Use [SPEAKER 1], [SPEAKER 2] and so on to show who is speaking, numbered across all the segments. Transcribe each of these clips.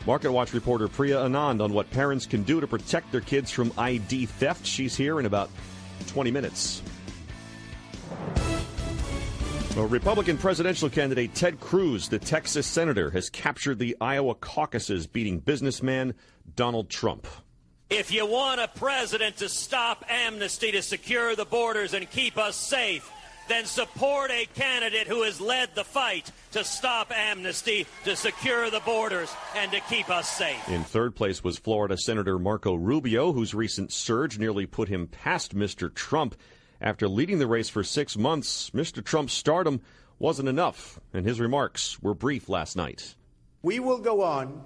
[SPEAKER 1] Market Watch reporter Priya Anand on what parents can do to protect their kids from ID theft. She's here in about 20 minutes. Republican presidential candidate Ted Cruz, the Texas senator, has captured the Iowa caucuses, beating businessman Donald Trump.
[SPEAKER 2] If you want a president to stop amnesty, to secure the borders and keep us safe, then support a candidate who has led the fight to stop amnesty, to secure the borders, and to keep us safe.
[SPEAKER 1] In third place was Florida Senator Marco Rubio, whose recent surge nearly put him past Mr. Trump. After leading the race for 6 months, Mr. Trump's stardom wasn't enough, and his remarks were brief last night.
[SPEAKER 3] We will go on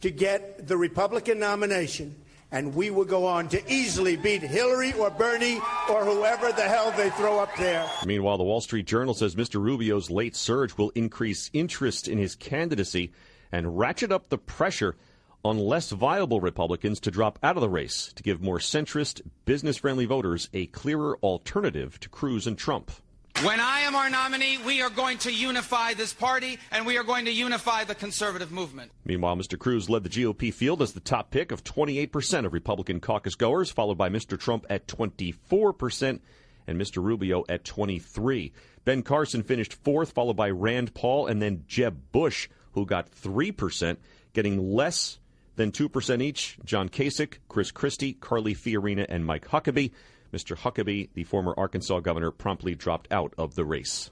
[SPEAKER 3] to get the Republican nomination, and we will go on to easily beat Hillary or Bernie or whoever the hell they throw up there.
[SPEAKER 1] Meanwhile, the Wall Street Journal says Mr. Rubio's late surge will increase interest in his candidacy and ratchet up the pressure on less viable Republicans to drop out of the race to give more centrist, business-friendly voters a clearer alternative to Cruz and Trump.
[SPEAKER 4] When I am our nominee, we are going to unify this party, and we are going to unify the conservative movement.
[SPEAKER 1] Meanwhile, Mr. Cruz led the GOP field as the top pick of 28% of Republican caucus goers, followed by Mr. Trump at 24% and Mr. Rubio at 23%. Ben Carson finished fourth, followed by Rand Paul and then Jeb Bush, who got 3%, getting less than 2% each. John Kasich, Chris Christie, Carly Fiorina, and Mike Huckabee. Mr. Huckabee, the former Arkansas governor, promptly dropped out of the race.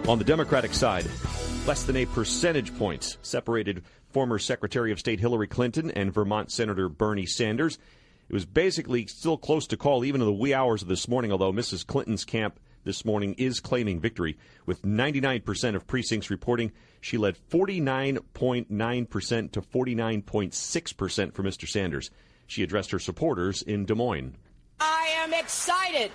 [SPEAKER 1] On the Democratic side, less than a percentage point separated former Secretary of State Hillary Clinton and Vermont Senator Bernie Sanders. It was basically still close to call even in the wee hours of this morning, although Mrs. Clinton's camp this morning is claiming victory, with 99% of precincts reporting she led 49.9% to 49.6% for Mr. Sanders. She addressed her supporters in Des Moines.
[SPEAKER 5] I am excited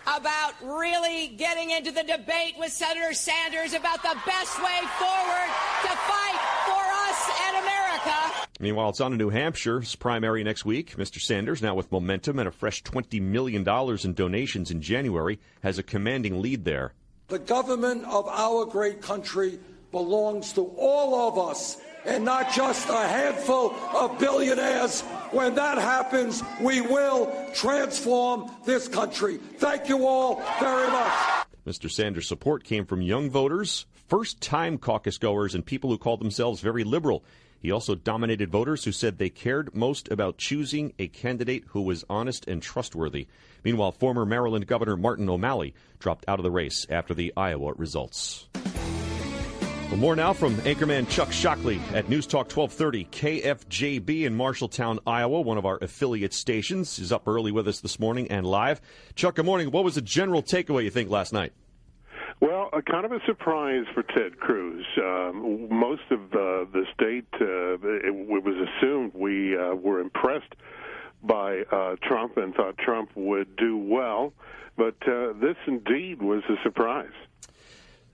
[SPEAKER 5] about really getting into the debate with Senator Sanders about the best way forward to fight for us and America.
[SPEAKER 1] Meanwhile, it's on to New Hampshire's primary next week. Mr. Sanders, now with momentum and a fresh $20 million in donations in January, has a commanding lead there.
[SPEAKER 6] The government of our great country belongs to all of us, and not just a handful of billionaires. When that happens, we will transform this country. Thank you all very much.
[SPEAKER 1] Mr. Sanders' support came from young voters, first-time caucus goers, and people who called themselves very liberal. He also dominated voters who said they cared most about choosing a candidate who was honest and trustworthy. Meanwhile, former Maryland Governor Martin O'Malley dropped out of the race after the Iowa results. Well, more now from anchorman Chuck Shockley at News Talk 1230 KFJB in Marshalltown, Iowa. One of our affiliate stations is up early with us this morning and live. Chuck, good morning. What was the general takeaway, you think, last night?
[SPEAKER 7] Well, kind of a surprise for Ted Cruz. Most of the state, it was assumed we were impressed by Trump and thought Trump would do well. But this indeed was a surprise.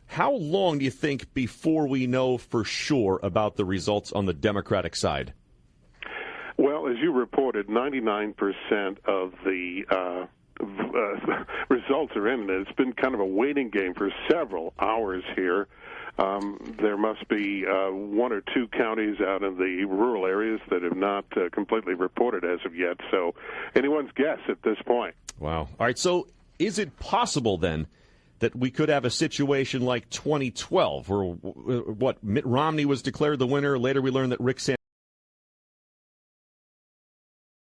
[SPEAKER 1] How long do you think before we know for sure about the results on the Democratic side?
[SPEAKER 7] Well, as you reported, 99% of the results are in. It's been kind of a waiting game for several hours here. There must be one or two counties out in the rural areas that have not completely reported as of yet. So anyone's guess at this point.
[SPEAKER 1] Wow. All right, so is it possible then that we could have a situation like 2012 where Mitt Romney was declared the winner? Later we learned that Rick Santorum